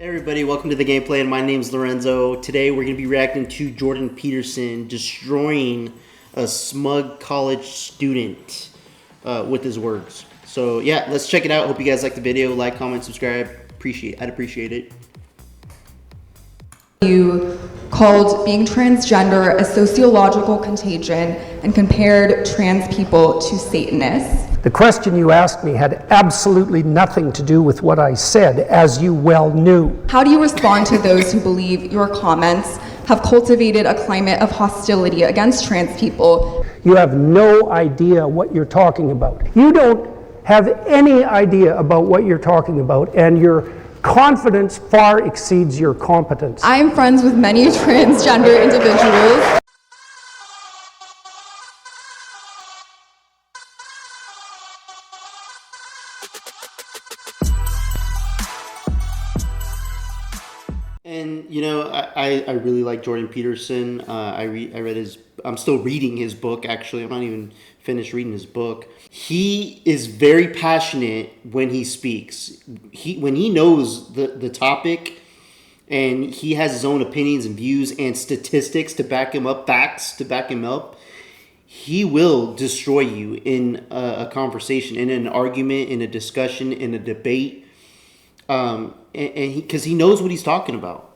Hey everybody, welcome to the gameplay, and my name's Lorenzo. Today we're going to be reacting to Jordan Peterson destroying a smug college student with his words. So yeah, let's check it out. Hope you guys like the video. Like, comment, subscribe. I'd appreciate it. You called being transgender a sociological contagion and compared trans people to Satanists. The question you asked me had absolutely nothing to do with what I said, as you well knew. How do you respond to those who believe your comments have cultivated a climate of hostility against trans people? You have no idea what you're talking about. You don't have any idea about what you're talking about, and your confidence far exceeds your competence. I'm friends with many transgender individuals. And you know, I really like Jordan Peterson. I read his. I'm still reading his book. Actually, I'm not even finished reading his book. He is very passionate when he speaks. When he knows the topic, and he has his own opinions and views and statistics to back him up, facts to back him up. He will destroy you in a conversation, in an argument, in a discussion, in a debate. Because he knows what he's talking about.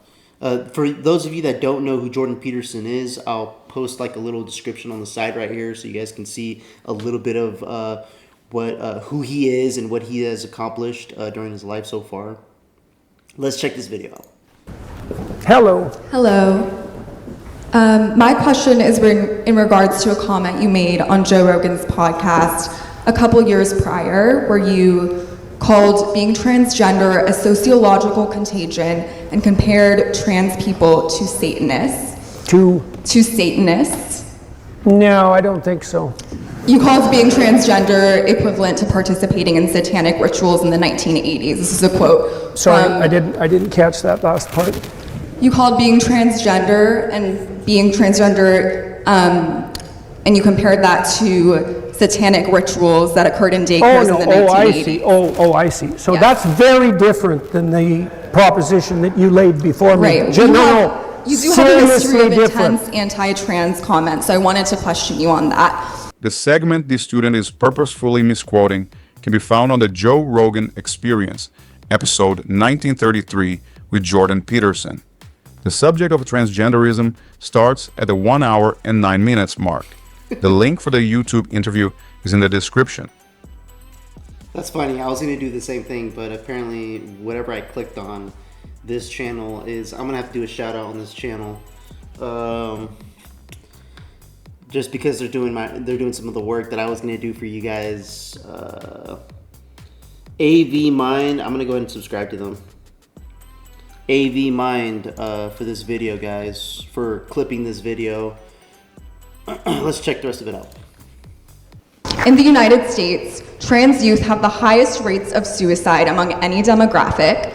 For those of you that don't know who Jordan Peterson is, I'll post like a little description on the side right here so you guys can see a little bit of who he is and what he has accomplished during his life so far. Let's check this video out. Hello. Hello. My question is in regards to a comment you made on Joe Rogan's podcast a couple years prior, where you called being transgender a sociological contagion and compared trans people to Satanists. To Satanists? No, I don't think so. You called being transgender equivalent to participating in satanic rituals in the 1980s. This is a quote. Sorry, I didn't catch that last part. You called being transgender and you compared that to satanic rituals that occurred in daycares in the 1980s. I see. So that's very different than the proposition that you laid before me. Right. You do have a history of intense anti-trans comments, so I wanted to question you on that. The segment the student is purposefully misquoting can be found on the Joe Rogan Experience, episode 1933 with Jordan Peterson. The subject of transgenderism starts at the 1 hour and 9 minutes mark. The link for the YouTube interview is in the description. That's funny. I was going to do the same thing, but apparently whatever I clicked on, this channel is... I'm going to have to do a shout out on this channel. Just because they're doing some of the work that I was going to do for you guys. AV Mind. I'm going to go ahead and subscribe to them. AV Mind for this video, guys. For clipping this video. Let's check the rest of it out. In the United States, trans youth have the highest rates of suicide among any demographic.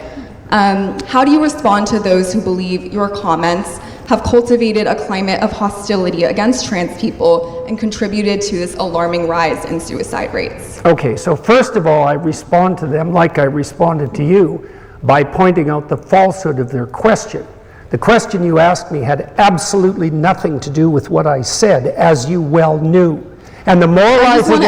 How do you respond to those who believe your comments have cultivated a climate of hostility against trans people and contributed to this alarming rise in suicide rates? Okay, so first of all, I respond to them like I responded to you by pointing out the falsehood of their question. The question you asked me had absolutely nothing to do with what I said, as you well knew. And the moralizing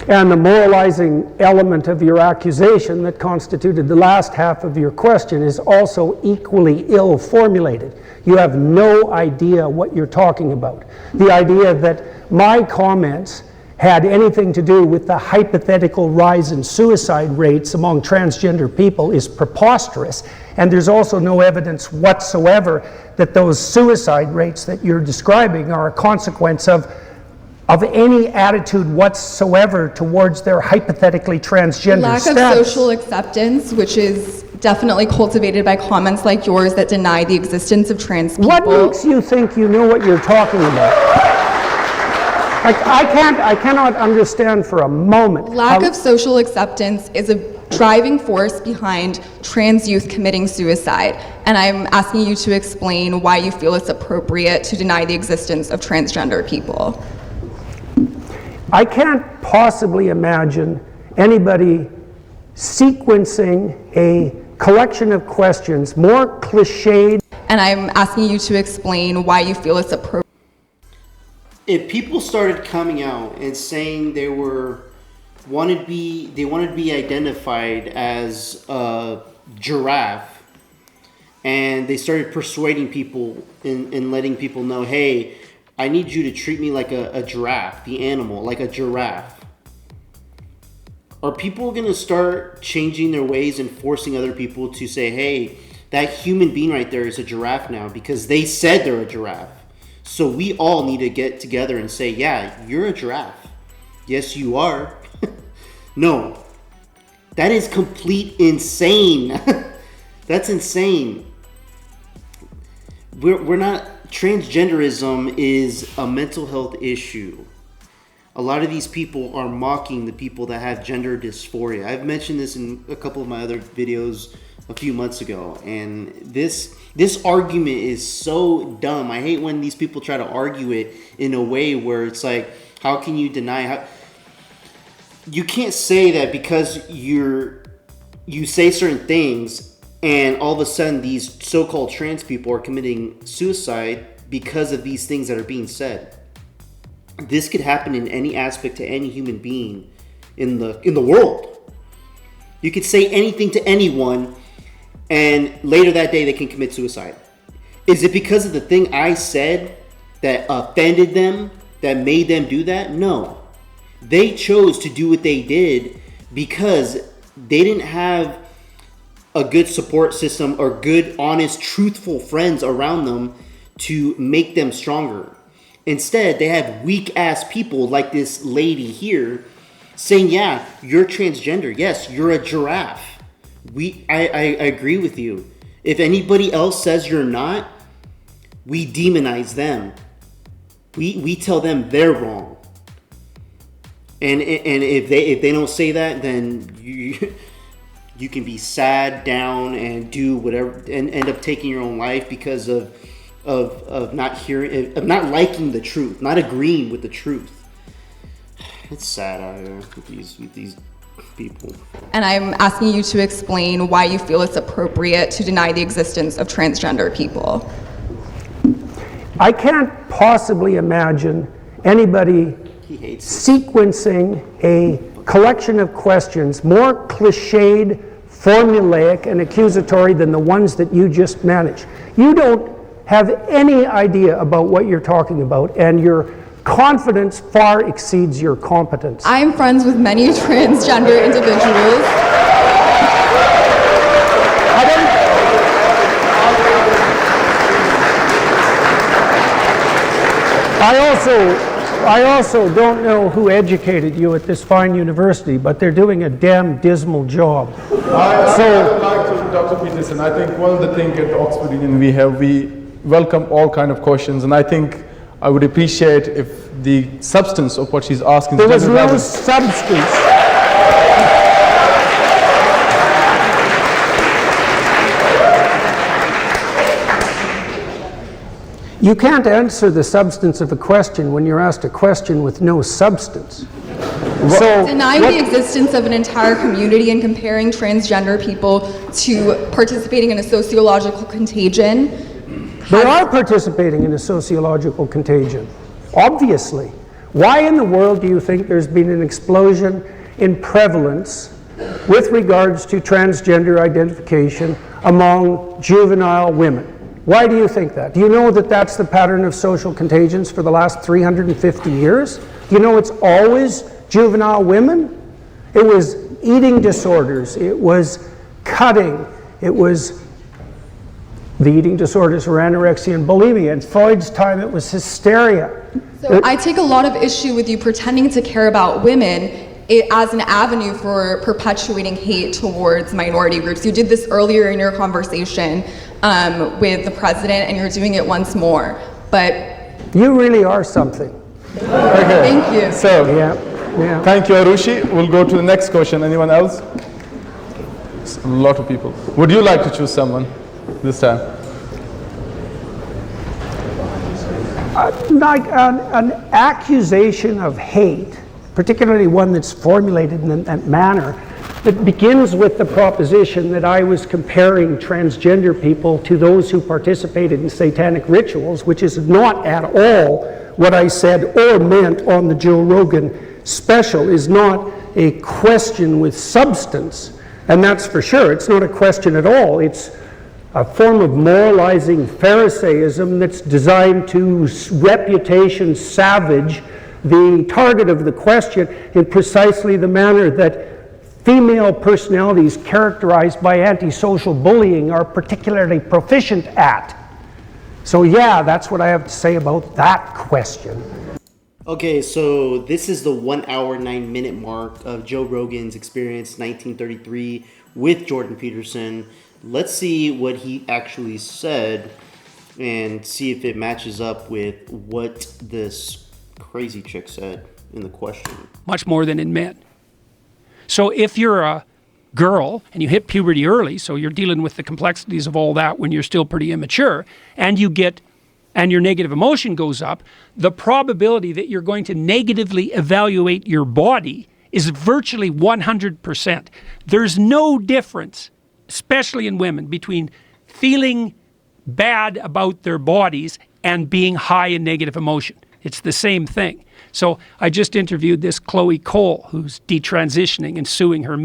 And the moralizing element of your accusation that constituted the last half of your question is also equally ill formulated. You have no idea what you're talking about. The idea that my comments had anything to do with the hypothetical rise in suicide rates among transgender people is preposterous, and there's also no evidence whatsoever that those suicide rates that you're describing are a consequence of any attitude whatsoever towards their hypothetically transgender status. Lack of social acceptance, which is definitely cultivated by comments like yours that deny the existence of trans people. What makes you think you know what you're talking about? I cannot understand for a moment. Lack of social acceptance is a driving force behind trans youth committing suicide, and I'm asking you to explain why you feel it's appropriate to deny the existence of transgender people. I can't possibly imagine anybody sequencing a collection of questions more cliched. And I'm asking you to explain why you feel it's appropriate. If people started coming out and saying they wanted to be identified as a giraffe, and they started persuading people and letting people know, hey, I need you to treat me like a giraffe, the animal, like a giraffe. Are people going to start changing their ways and forcing other people to say, hey, that human being right there is a giraffe now because they said they're a giraffe? So we all need to get together and say, yeah, you're a giraffe. Yes, you are. No, that is complete insane. That's insane. We're not, transgenderism is a mental health issue. A lot of these people are mocking the people that have gender dysphoria. I've mentioned this in a couple of my other videos a few months ago, and this argument is so dumb. I hate when these people try to argue it in a way where it's like, how can you deny? You can't say that because you say certain things, and all of a sudden these so-called trans people are committing suicide because of these things that are being said. This could happen in any aspect to any human being in the world. You could say anything to anyone, and later that day they can commit suicide. Is it because of the thing I said that offended them, that made them do that? No. They chose to do what they did because they didn't have a good support system or good, honest, truthful friends around them to make them stronger. Instead, they have weak-ass people like this lady here saying, yeah, you're transgender. Yes, you're a giraffe. I agree with you. If anybody else says you're not, we demonize them. We tell them they're wrong. And if they don't say that, then you can be sad, down, and do whatever, and end up taking your own life because of not hearing, of not liking the truth, not agreeing with the truth. It's sad out here with these people. And I'm asking you to explain why you feel it's appropriate to deny the existence of transgender people. I can't possibly imagine anybody sequencing a collection of questions more cliched, formulaic, and accusatory than the ones that you just managed. You don't have any idea about what you're talking about, and your confidence far exceeds your competence. I'm friends with many transgender individuals. I also don't know who educated you at this fine university, but they're doing a damn dismal job. I would like to, Dr. Peterson, I think one of the things at Oxford Union we welcome all kind of questions, and I think I would appreciate if the substance of what she's asking. There was no substance. You can't answer the substance of a question when you're asked a question with no substance. So, denying the existence of an entire community and comparing transgender people to participating in a sociological contagion. They are participating in a sociological contagion, obviously. Why in the world do you think there's been an explosion in prevalence with regards to transgender identification among juvenile women? Why do you think that? Do you know that that's the pattern of social contagions for the last 350 years? Do you know it's always juvenile women? It was eating disorders, it was cutting, it was the eating disorders were anorexia and bulimia. In Freud's time, it was hysteria. So I take a lot of issue with you pretending to care about women as an avenue for perpetuating hate towards minority groups. You did this earlier in your conversation with the president, and you're doing it once more. But you really are something. Okay. Thank you. So, yeah. Thank you, Arushi. We'll go to the next question. Anyone else? A lot of people. Would you like to choose someone this time? Like an accusation of hate particularly one that's formulated in that manner, that begins with the proposition that I was comparing transgender people to those who participated in satanic rituals, which is not at all what I said or meant on the Joe Rogan special, is not a question with substance. And that's for sure. It's not a question at all. It's a form of moralizing Pharisaism that's designed to reputation savage the target of the question in precisely the manner that female personalities characterized by antisocial bullying are particularly proficient at. So yeah, that's what I have to say about that question. Okay, so this is the 1 hour, 9 minute mark of Joe Rogan's Experience 1933 with Jordan Peterson. Let's see what he actually said and see if it matches up with what this crazy chick said in the question. Much more than in men. So if you're a girl and you hit puberty early, so you're dealing with the complexities of all that when you're still pretty immature, and your negative emotion goes up, the probability that you're going to negatively evaluate your body is virtually 100%. There's no difference, especially in women, between feeling bad about their bodies and being high in negative emotion. It's the same thing. So I just interviewed this Chloe Cole, who's detransitioning and suing her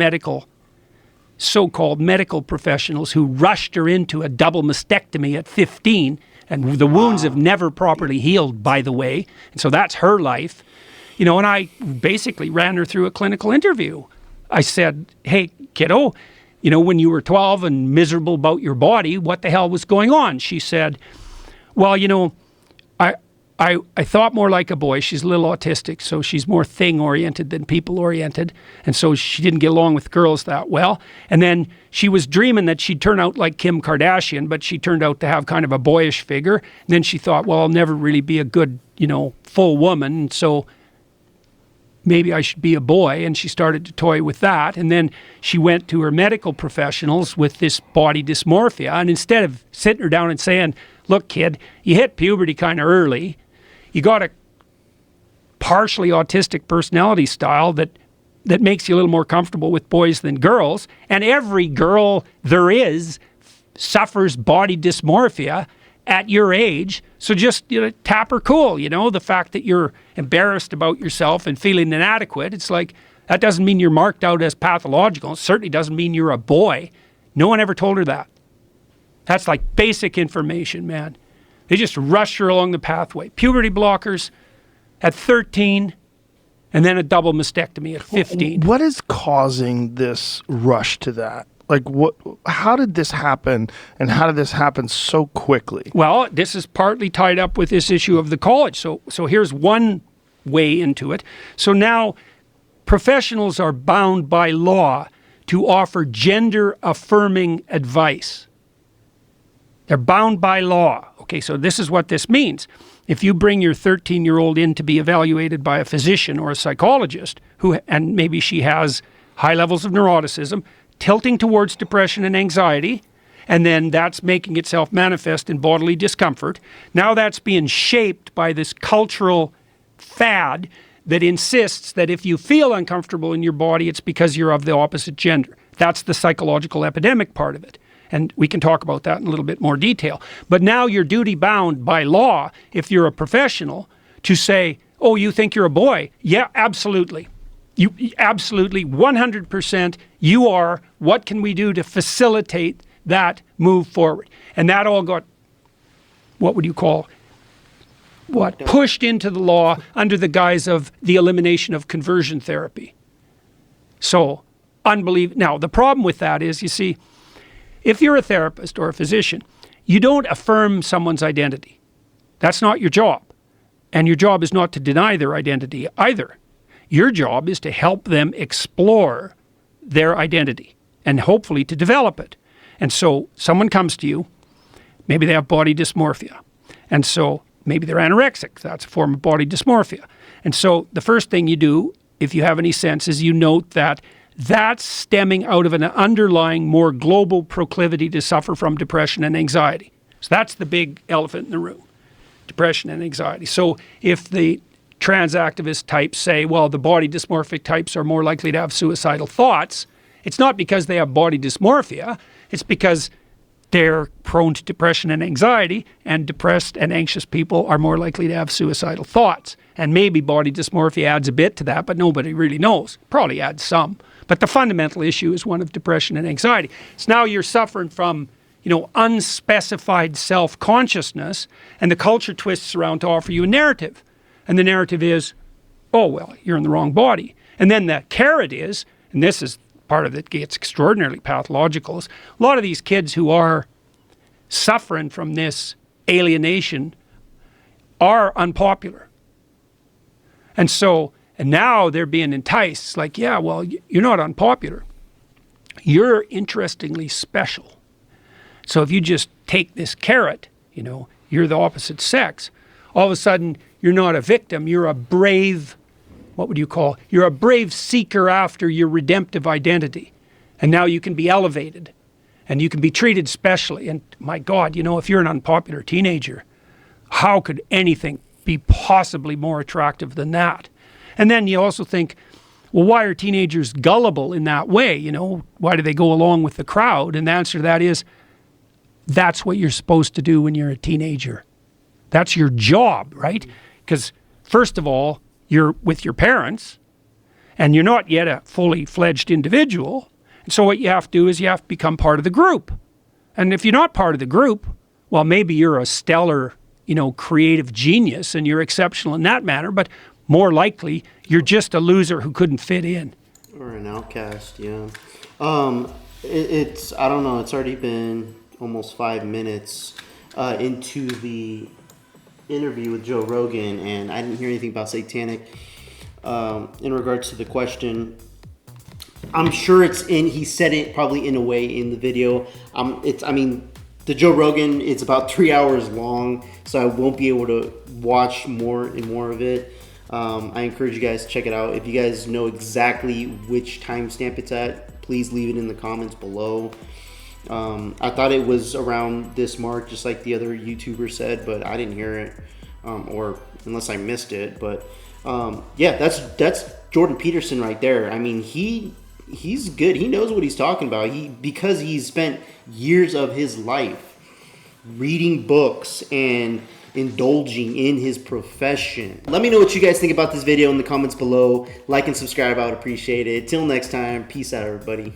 so-called medical professionals who rushed her into a double mastectomy at 15, and the wounds have never properly healed, by the way. And so that's her life. And I basically ran her through a clinical interview. I said, hey, kiddo, when you were 12 and miserable about your body, what the hell was going on? She said, well, I thought more like a boy. She's a little autistic, so she's more thing-oriented than people-oriented. And so she didn't get along with girls that well. And then she was dreaming that she'd turn out like Kim Kardashian, but she turned out to have kind of a boyish figure. And then she thought, well, I'll never really be a good, full woman. And so maybe I should be a boy. And she started to toy with that. And then she went to her medical professionals with this body dysmorphia. And instead of sitting her down and saying, look, kid, you hit puberty kind of early. You got a partially autistic personality style that makes you a little more comfortable with boys than girls. And every girl there is suffers body dysmorphia at your age. So just tap her cool, the fact that you're embarrassed about yourself and feeling inadequate. It's like, that doesn't mean you're marked out as pathological. It certainly doesn't mean you're a boy. No one ever told her that. That's like basic information, man. They just rush her along the pathway. Puberty blockers at 13, and then a double mastectomy at 15. What is causing this rush to that? Like, how did this happen, and how did this happen so quickly? Well, this is partly tied up with this issue of the college. So here's one way into it. So now professionals are bound by law to offer gender-affirming advice. They're bound by law. Okay, so this is what this means. If you bring your 13-year-old in to be evaluated by a physician or a psychologist, and maybe she has high levels of neuroticism, tilting towards depression and anxiety, and then that's making itself manifest in bodily discomfort, now that's being shaped by this cultural fad that insists that if you feel uncomfortable in your body, it's because you're of the opposite gender. That's the psychological epidemic part of it. And we can talk about that in a little bit more detail. But now you're duty bound by law, if you're a professional, to say, oh, you think you're a boy? Yeah, absolutely. You absolutely, 100%, you are. What can we do to facilitate that move forward? And that all got, what would you call, pushed into the law under the guise of the elimination of conversion therapy. So, unbelievable. Now, the problem with that is, you see, if you're a therapist or a physician, you don't affirm someone's identity. That's not your job. And your job is not to deny their identity either. Your job is to help them explore their identity and hopefully to develop it. And so someone comes to you, maybe they have body dysmorphia. And so maybe they're anorexic. That's a form of body dysmorphia. And so the first thing you do, if you have any sense, is you note that that's stemming out of an underlying, more global proclivity to suffer from depression and anxiety. So that's the big elephant in the room, depression and anxiety. So if the trans activist types say, well, the body dysmorphic types are more likely to have suicidal thoughts, it's not because they have body dysmorphia, it's because they're prone to depression and anxiety, and depressed and anxious people are more likely to have suicidal thoughts. And maybe body dysmorphia adds a bit to that, but nobody really knows. Probably adds some. But the fundamental issue is one of depression and anxiety. So now you're suffering from, unspecified self-consciousness, and the culture twists around to offer you a narrative. And the narrative is, oh, well, you're in the wrong body. And then the carrot is, and this is part of it gets extraordinarily pathological, is a lot of these kids who are suffering from this alienation are unpopular. And now they're being enticed. It's like, yeah, well, you're not unpopular. You're interestingly special. So if you just take this carrot, you're the opposite sex, all of a sudden you're not a victim, you're a brave, you're a brave seeker after your redemptive identity. And now you can be elevated and you can be treated specially. And my God, if you're an unpopular teenager, how could anything be possibly more attractive than that? And then you also think, well, why are teenagers gullible in that way? Why do they go along with the crowd? And the answer to that is, that's what you're supposed to do when you're a teenager. That's your job, right? Because first of all, you're with your parents and you're not yet a fully fledged individual. And so what you have to do is you have to become part of the group. And if you're not part of the group, well, maybe you're a stellar, creative genius and you're exceptional in that manner, but more likely you're just a loser who couldn't fit in. Or an outcast, yeah. It's I don't know, it's already been almost 5 minutes into the interview with Joe Rogan, and I didn't hear anything about satanic in regards to the question. I'm sure he said it probably in a way in the video. The Joe Rogan, it's about 3 hours long, so I won't be able to watch more and more of it. I encourage you guys to check it out. If you guys know exactly which timestamp it's at, please leave it in the comments below. I thought it was around this mark, just like the other YouTuber said, but I didn't hear it, or unless I missed it. But yeah, that's Jordan Peterson right there. I mean, he's good. He knows what he's talking about. Because he's spent years of his life reading books and indulging in his profession. Let me know what you guys think about this video in the comments below. Like and subscribe. I would appreciate it. Till next time, peace out, everybody.